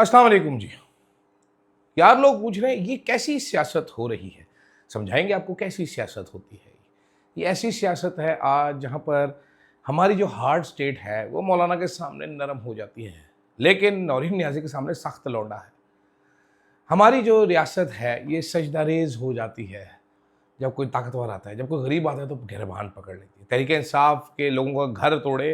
अस्सलाम वालेकुम जी। यार लोग पूछ रहे हैं ये कैसी सियासत हो रही है? समझाएँगे आपको कैसी सियासत होती है ये। ऐसी सियासत है आज जहाँ पर हमारी जो हार्ड स्टेट है वो मौलाना के सामने नरम हो जाती है। लेकिन नौरीन नियाज़ी के सामने सख्त लौंडा है। हमारी जो रियासत है ये सजदारेज़ हो जाती है जब कोई ताकतवर आता है, जब कोई गरीब आता है तो गिरबान पकड़ लेती है। तहरीक-ए-इंसाफ के लोगों का घर तोड़े,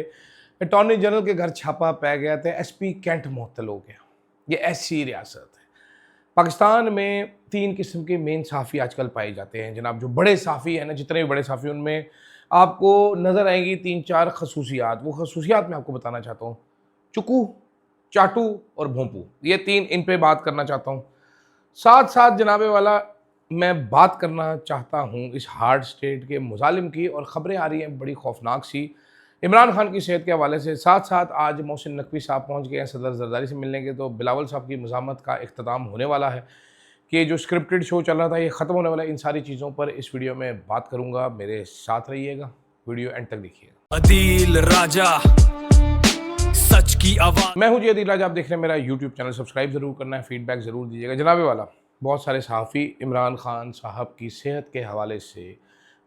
अटॉर्नी जनरल के घर छापा पै गया तो एसपी कैंट मुअत्तल हो गया। ये ऐसी रियासत है। पाकिस्तान में 3 किस्म के मेन सहाफ़ी आजकल पाए जाते हैं जनाब। जो बड़े सहाफ़ी हैं ना, जितने भी बड़े सहाफ़ी उनमें आपको नज़र आएँगी 3-4 ख़ुसूसियात। वो ख़ुसूसियात मैं आपको बताना चाहता हूँ। चुकू, चाटू और भोंपू, ये 3 इन पे बात करना चाहता हूँ। साथ-साथ जनाबे वाला मैं बात करना चाहता हूँ इस हार्ड स्टेट के मुज़ालिम की, और ख़बरें आ रही हैं बड़ी खौफ़नाक सी इमरान खान की सेहत के हवाले से। साथ-साथ आज मोहसिन नकवी साहब पहुँच गए हैं सदर ज़रदारी से मिलने के, तो बिलावल साहब की मज़ामत का इख्तिताम होने वाला है कि जो स्क्रिप्टेड शो चल रहा था ये ख़त्म होने वाला है। इन सारी चीज़ों पर इस वीडियो में बात करूँगा, मेरे साथ रहिएगा, वीडियो एंड तक देखिएगा। अदील राजा सच की आवाज़। मैं हूँ जी अदील राजा, आप देख रहे हैं मेरा यूट्यूब चैनल। सब्सक्राइब ज़रूर करना है, फीडबैक ज़रूर दीजिएगा। जनाबे वाला, बहुत सारे सहाफ़ी इमरान खान साहब की सेहत के हवाले से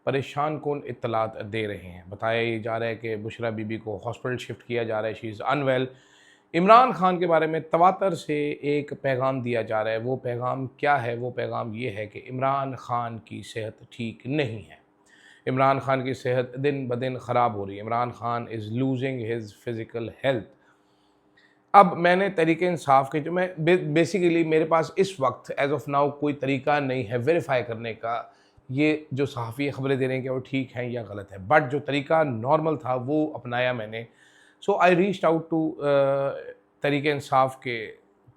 परेशान कुन इत्तलात दे रहे हैं। बताया जा रहा है कि बुशरा बीबी को हॉस्पिटल शिफ्ट किया जा रहा है, she is unwell. Imran Khan के बारे में तवातर से एक पैगाम दिया जा रहा है। वो पैगाम क्या है? वो पैगाम ये है कि इमरान खान की सेहत ठीक नहीं है। इमरान खान की सेहत दिन ब दिन ख़राब हो रही है। Imran Khan is losing his physical health. अब मैंने तरीक़े-इंसाफ़ के जो मैं बेसिकली मेरे पास इस वक्त एज़ ऑफ़ नाउ कोई तरीका नहीं है वेरीफ़ाई करने का ये जो सहाफ़ी ख़बरें दे रहे हैं कि वो ठीक हैं या गलत है। बट जो तरीका नॉर्मल था वो अपनाया मैंने। सो आई रीच्ड आउट टू तरीक़े-इंसाफ़ के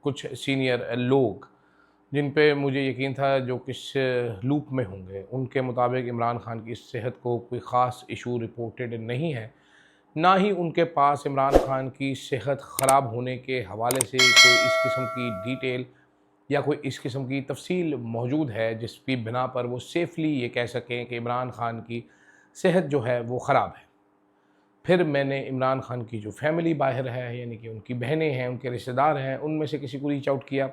कुछ सीनियर लोग जिन पे मुझे यकीन था जो किस लूप में होंगे। उनके मुताबिक इमरान खान की सेहत को कोई ख़ास इशू रिपोर्टेड नहीं है। ना ही उनके पास इमरान खान की सेहत ख़राब होने के हवाले से कोई इस किस्म की डिटेल या कोई इस किस्म की तफ़सील मौजूद है जिसकी बिना पर वो सेफ़ली ये कह सकें कि इमरान खान की सेहत जो है वो ख़राब है। फिर मैंने इमरान खान की जो फ़ैमिली बाहर है, यानी कि उनकी बहनें हैं, उनके रिश्तेदार हैं, उनमें से किसी को रीच आउट किया।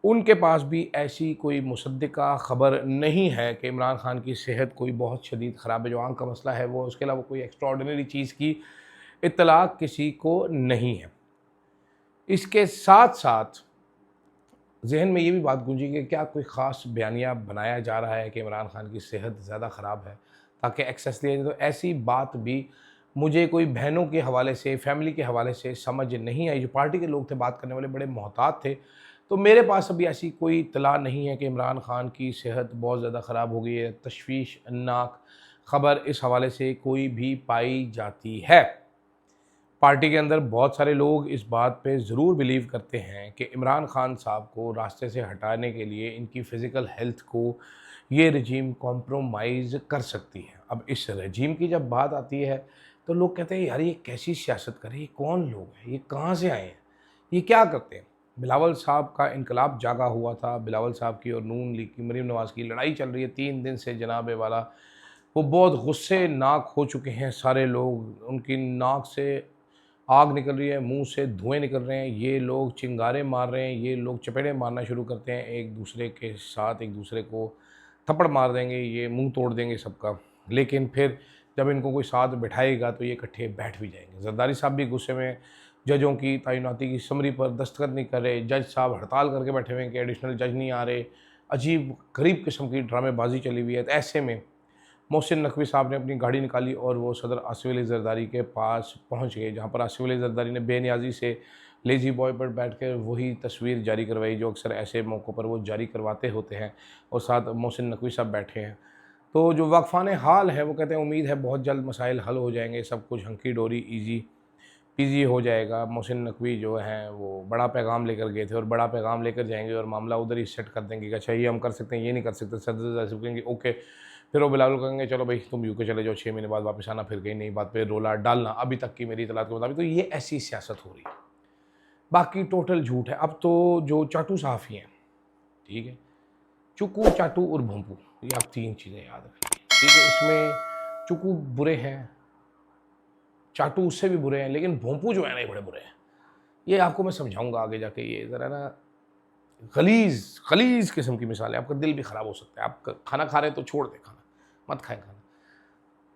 उनके पास भी ऐसी कोई मुसद्दिक़ा ख़बर नहीं है कि इमरान खान की सेहत कोई बहुत शदीद ख़राब है। जो आँख का मसला है वो, उसके अलावा कोई एक्स्ट्राऑर्डिनरी चीज़ की इत्तला किसी को नहीं है। इसके साथ-साथ ज़हन में ये भी बात गूंजी कि क्या कोई ख़ास बयानिया बनाया जा रहा है कि इमरान खान की सेहत ज़्यादा ख़राब है ताकि एक्सेस लिया जाए। तो ऐसी बात भी मुझे कोई बहनों के हवाले से, फैमिली के हवाले से समझ नहीं आई। जो पार्टी के लोग थे बात करने वाले बड़े मोहतात थे। तो मेरे पास अभी ऐसी कोई इत्तला नहीं है कि इमरान खान की सेहत बहुत ज़्यादा ख़राब हो गई है। तशवीशनाक ख़बर इस हवाले से कोई भी पाई जाती है। पार्टी के अंदर बहुत सारे लोग इस बात पे ज़रूर बिलीव करते हैं कि इमरान खान साहब को रास्ते से हटाने के लिए इनकी फ़िज़िकल हेल्थ को ये रजीम कॉम्प्रोमाइज़ कर सकती है। अब इस रजीम की जब बात आती है तो लोग कहते हैं यार ये कैसी सियासत कर रहे हैं, ये कौन लोग हैं, ये कहाँ से आए हैं, ये क्या करते हैं। बिलावल साहब का इनकलाब जागा हुआ था। बिलावल साहब की और नून लीग की, मरीम नवाज़ की लड़ाई चल रही है 3 दिन से जनाबे वाला। वो बहुत गुस्से नाक हो चुके हैं सारे लोग। उनकी नाक से आग निकल रही है, मुंह से धुएँ निकल रहे हैं। ये लोग चिंगारे मार रहे हैं, ये लोग चपेड़े मारना शुरू करते हैं एक दूसरे के साथ, एक दूसरे को थप्पड़ मार देंगे, ये मुंह तोड़ देंगे सबका। लेकिन फिर जब इनको कोई साथ बिठाएगा तो ये इकट्ठे बैठ भी जाएंगे। जरदारी साहब भी गुस्से में जजों की तैनाती की समरी पर दस्तखत नहीं कर रहे। जज साहब हड़ताल करके बैठे हुए हैं कि एडिशनल जज नहीं आ रहे। अजीब गरीब किस्म की ड्रामेबाजी चली हुई है। तो ऐसे में मोहसिन नकवी साहब ने अपनी गाड़ी निकाली और वो सदर आसिफ अली ज़रदारी के पास पहुंच गए, जहां पर आसिफ अली ज़रदारी ने बेनियाजी से लेज़ी बॉय पर बैठकर वही तस्वीर जारी करवाई जो अक्सर ऐसे मौक़ों पर वो जारी करवाते होते हैं, और साथ मोहसिन नकवी साहब बैठे हैं। तो जो वाक़फ़ान हाल है वो कहते हैं उम्मीद है बहुत जल्द मसाइल हल हो जाएंगे, सब कुछ हंकी डोरी ईजी पीजी हो जाएगा। मोहसिन नकवी जो हैं वो बड़ा पैगाम लेकर गए थे और बड़ा पैगाम लेकर जाएंगे और मामला उधर ही सेट कर देंगे कि अच्छा ये हम कर सकते हैं, ये नहीं कर सकते। सदर आसिफ कहेंगे ओके, फिर वो बिलावल कहेंगे चलो भाई तुम यूके चले जाओ, 6 महीने बाद वापस आना, फिर कहीं नई बात पे रोला डालना। अभी तक की मेरी इतलात के मुताबिक तो ये ऐसी सियासत हो रही है। बाकी टोटल झूठ है। अब तो जो चाटू सहाफ़ी हैं, ठीक है, चुकू, चाटू और भोंपू, ये आप 3 चीज़ें याद रखिए, ठीक है। इसमें चुकू बुरे हैं, चाटू उससे भी बुरे हैं, लेकिन भोंपू जो है ना ये बड़े बुरे हैं। ये आपको मैं समझाऊंगा आगे जाके। ये ज़रा ना खलीज किस्म की मिसाल है, आपका दिल भी ख़राब हो सकता है। आप खाना खा रहे हैं तो छोड़ दें खाना, मत खाएं खाना।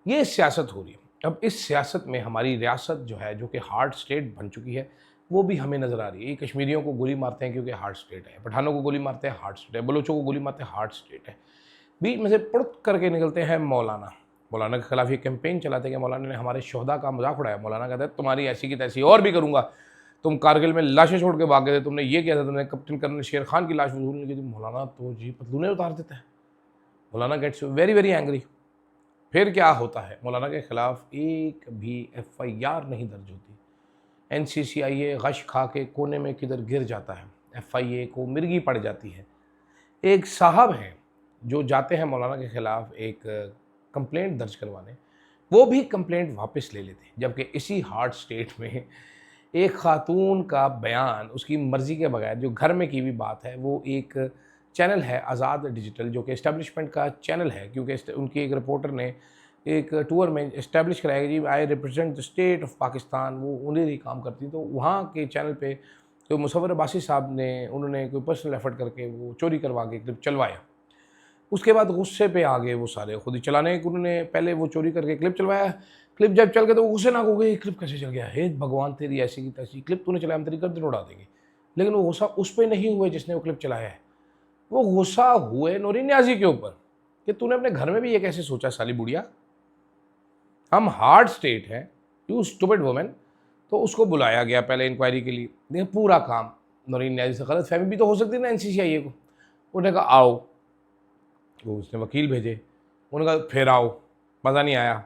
ये सियासत हो रही है। अब इस सियासत में हमारी रियासत जो है, जो कि हार्ड स्टेट बन चुकी है, वो भी हमें नज़र आ रही है। ये कश्मीरियों को गोली मारते हैं क्योंकि हार्ड स्टेट है, पठानों को गोली मारते हैं हार्ड स्टेट है, बलोचों को गोली मारते हैं हार्ड स्टेट है। बीच में से पुड़त करके निकलते हैं मौलाना। मौलाना के खिलाफ ये कैंपेन चलाते हैं कि मौलाना ने हमारे शोहदा का मजाक उड़ाया। मौलाना कहता है तुम्हारी ऐसी की तैसी और भी करूँगा, तुम कारगिल में लाशें छोड़ के भागे थे, तुमने ये किया था, तुमने कैप्टन कर्नल शेर खान की लाश वसूल की थी। मौलाना तो जी पतलूने उतार देता है। मौलाना गेट्स वेरी वेरी एंग्री। फिर क्या होता है, मौलाना के खिलाफ एक भी FIR नहीं दर्ज होती। NCCIA गश खा के कोने में किधर गिर जाता है, FIA को मिर्गी पड़ जाती है। एक साहब हैं जो जाते हैं मौलाना के खिलाफ एक कंप्लेंट दर्ज करवाने, वो भी कंप्लेंट वापस ले लेते हैं। जबकि इसी हार्ड स्टेट में एक खातून का बयान उसकी मर्ज़ी के बगैर, जो घर में की हुई बात है, वो एक चैनल है आज़ाद डिजिटल, जो कि इस्टेब्लिशमेंट का चैनल है, क्योंकि उनकी एक रिपोर्टर ने एक टूर में इस्टेब्लिश कराया कि G I represent the state of Pakistan, वो उन्हें ही काम करती। तो वहाँ के चैनल पे तो मुसव्वर अब्बासी साहब ने, उन्होंने कोई पर्सनल एफर्ट करके वो चोरी करवा के क्लिप चलवाया। उसके बाद गुस्से पे आ गए वो सारे, खुद ही चलाने के, उन्होंने पहले वो चोरी करके क्लिप चलवाया। क्लिप जब चल गया तो वो गुस्से ना हो गए, क्लिप कैसे चल गया, हे भगवान तेरी ऐसी की तैसी क्लिप तूने चलाया, हम तेरी गर्दन उड़ा देंगे। लेकिन वो गुस्सा उस पर नहीं हुए जिसने वो क्लिप चलाया है, वो गुस्सा हुए नूरी न्याजी के ऊपर कि तूने अपने घर में भी ये कैसे सोचा साली बुढ़िया, हम हार्ड स्टेट हैं, यू स्टूपिड वुमेन। तो उसको बुलाया गया पहले इंक्वायरी के लिए। देखिए पूरा काम नौरीन न्याजी से गलत फहमी भी तो हो सकती है ना NCCIA को। उन्होंने कहा आओ, वो उसने वकील भेजे, उन्होंने कहा फिर आओ, मज़ा नहीं आया,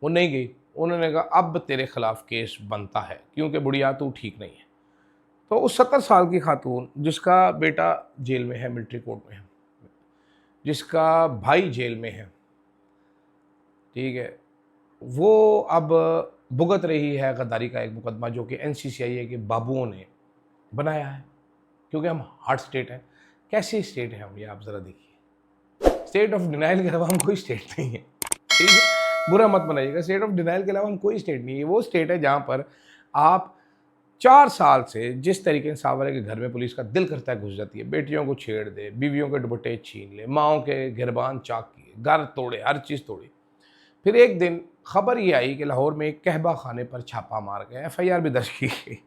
वो नहीं गई। उन्होंने कहा अब तेरे खिलाफ केस बनता है क्योंकि बुढ़िया तू ठीक नहीं है। तो उस 70 साल की खातून जिसका बेटा जेल में है, मिलिट्री कोर्ट में है, जिसका भाई जेल में है, ठीक है, वो अब भुगत रही है गद्दारी का एक मुकदमा जो कि NCCIA के बाबुओं ने बनाया है, क्योंकि हम हार्ड स्टेट हैं। कैसी स्टेट है हम, ये आप ज़रा देखिए। स्टेट ऑफ डिनाइल के अलावा हम कोई स्टेट नहीं है, ठीक है, बुरा मत बनाइएगा। स्टेट ऑफ डिनाइल के अलावा हम कोई स्टेट नहीं है। वो स्टेट है जहाँ पर आप 4 साल से जिस तरीके से सावरे के घर में पुलिस का दिल करता है घुस जाती है, बेटियों को छेड़ दे, बीवियों के दुपट्टे छीन ले, माओं के गिरबान चाक किए, घर तोड़े, हर चीज़ तोड़ी। फिर एक दिन खबर ये आई कि लाहौर में एक कहबा खाने पर छापा मार गया, FIR भी दर्ज की गई।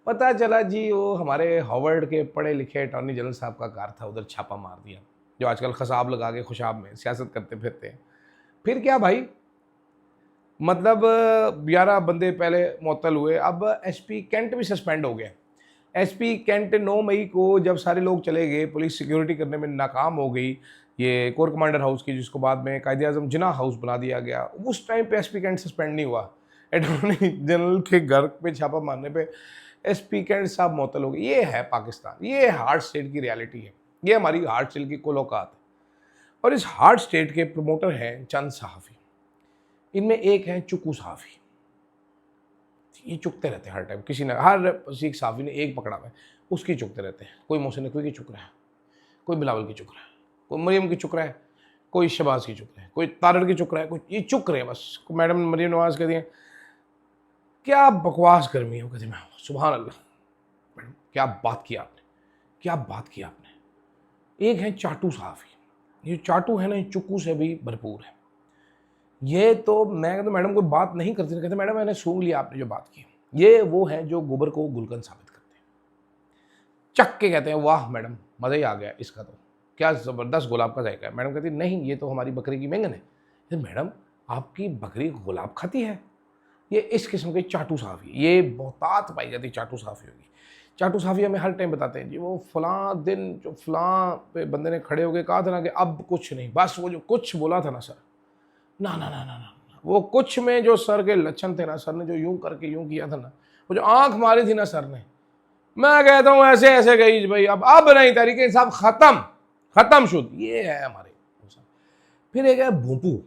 पता चला जी वो हमारे हार्वर्ड के पढ़े लिखे अटॉर्नी जनरल साहब का कार था, उधर छापा मार दिया, जो आजकल खसाब लगा के खुशाब में सियासत करते फिरते हैं। फिर क्या भाई, मतलब 11 बंदे पहले मुअत्तल हुए, अब SP कैंट भी सस्पेंड हो गया। SP कैंट 9 मई को जब सारे लोग चले गए, पुलिस सिक्योरिटी करने में नाकाम हो गई, ये कोर कमांडर हाउस की, जिसको बाद में कायदे आज़म जिन्ना हाउस बना दिया गया, उस टाइम पे SP कैंट सस्पेंड नहीं हुआ। अटॉर्नी जनरल के घर पे छापा मारने पे SP कैंट साहब मुअत्तल हो गए। ये है पाकिस्तान, ये हार्ड स्टेट की रियलिटी है, ये हमारी हार्ड स्टेट की कुल औकात है। और इस हार्ड स्टेट के प्रमोटर हैं चंद सहाफ़ी। इनमें एक है चुकू सहाफ़ी, ये चुकते रहते हैं हर टाइम, किसी ने, हर सिख सहाफ़ी ने एक पकड़ा हुआ है, उसकी चुकते रहते हैं। कोई मोहसिन नकवी की चुक रहा है, कोई बिलावल की चुक रहा है, कोई मरियम की चुक रहा है, कोई शबाज की चुक रहा है, कोई तारड़ की चुक रहा है, कोई ये चुक रहे हैं बस। मैडम मरियम नवाज कहती हैं क्या बकवास गर्मी है, वो कहती मैं सुभान अल्लाह मैडम क्या बात की आपने, क्या बात की आपने। एक है चाटू सहाफ़ी, ये चाटू है ना, ये चुकू से भी भरपूर है। ये तो मैं कहता मैडम कोई बात नहीं करती, कहते मैडम मैंने सूंघ लिया आपने जो बात की। ये वो हैं जो गोबर को गुलकंद साबित करते हैं, चक के कहते हैं वाह मैडम मज़ा ही आ गया इसका, तो क्या ज़बरदस्त गुलाब का जायका है। मैडम कहती नहीं ये तो हमारी बकरी की बैंगन है। मैडम आपकी बकरी गुलाब खाती है? ये इस किस्म के चाटू सहाफ़ी, ये बहुतात पाई जाती चाटू सहाफ़ी होगी। चाटू सहाफ़ी हमें हर टाइम बताते हैं जी वो फ़लाँ दिन जो फ़लाँ पे बंदे ने खड़े होकर कहा था ना कि अब कुछ नहीं, बस वो जो कुछ बोला था ना सर, ना ना ना ना ना, वो कुछ में जो सर के लक्षण थे ना, सर ने जो यूं करके यूं किया था ना, वो जो आंख मारी थी ना सर ने, मैं कहता हूँ ऐसे ऐसे गई भाई, अब नहीं, तरीके साहब खत्म खत्म शुद्ध। ये है हमारे। फिर एक है भोंपू,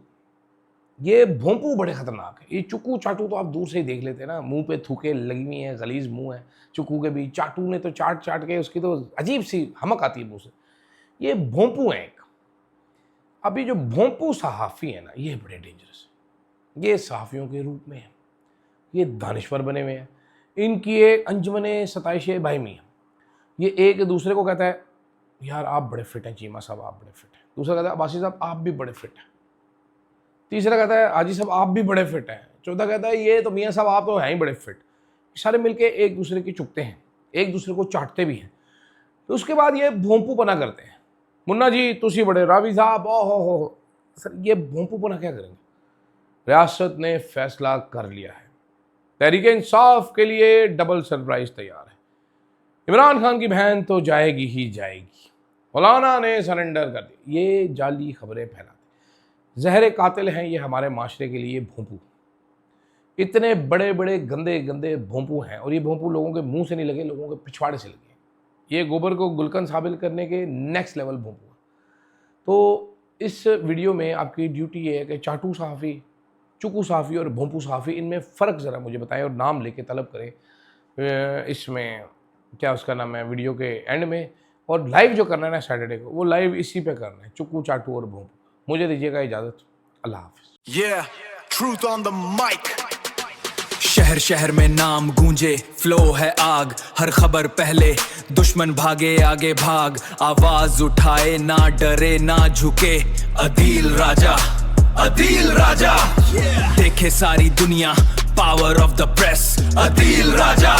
ये भोंपू बड़े खतरनाक है। ये चुकू चाटू तो आप दूर से ही देख लेते हैं ना, मुंह पे थूके लगी हुई है, गलीज मुंह है चुकू के भी, चाटू ने तो चाट चाट के उसकी तो अजीब सी हमक आती है मुंह से। ये भोंपू है एक। अभी जो भोंपू सहाफ़ी है ना, ये बड़े डेंजरस है। ये सहाफ़ियों के रूप में है, ये दानिश्वर बने हुए हैं, इनकी एक अंजुमन सताइश बाहिमी है। ये एक दूसरे को कहता है यार आप बड़े फिट हैं चीमा साहब, आप बड़े फिट हैं। दूसरा कहता है अब्बासी साहब आप भी बड़े फिट हैं। तीसरा कहता है हाजी साहब आप भी बड़े फिट हैं। चौथा कहता है ये तो मियाँ साहब आप तो हैं ही बड़े फिट। सारे मिलके एक दूसरे की चुगते हैं, एक दूसरे को चाटते भी हैं। तो उसके बाद ये भोंपूपना करते हैं, मुन्ना जी तुसी बड़े, रावी साहब ओ हो। सर ये भोंपूपना क्या करेंगे? रियासत ने फैसला कर लिया है, तहरीक इंसाफ के लिए डबल सरप्राइज तैयार है। इमरान खान की बहन तो जाएगी ही जाएगी, मौलाना ने सरेंडर कर दिया। ये जाली खबरें फैलाते जहर कातिल हैं ये हमारे माशरे के लिए भोंपू। इतने बड़े बड़े गंदे गंदे भोंपू हैं और ये भोंपू लोगों के मुंह से नहीं लगे, लोगों के पिछवाड़े से लगे। ये गोबर को गुलकंद साबित करने के नेक्स्ट लेवल भोंपू है। तो इस वीडियो में आपकी ड्यूटी ये है कि चाटू सहाफ़ी, चुकू सहाफ़ी और भोंपू सहाफ़ी, इनमें फ़र्क ज़रा मुझे बताएं और नाम लेके तलब करें। इसमें क्या उसका नाम है वीडियो के एंड में, और लाइव जो करना है ना सैटरडे को, वो लाइव इसी पे करना है, चुकू चाटू और भोंपू। मुझे दीजिएगा इजाज़त, अल्लाह हाफ़िज़। Yeah, truth on the mic. शहर शहर में नाम गूंजे, फ्लो है आग, हर खबर पहले, दुश्मन भागे आगे भाग, आवाज उठाए ना डरे ना झुके, अदील राजा, अदील राजा, देखे सारी दुनिया, power of the press, Adeel Raja.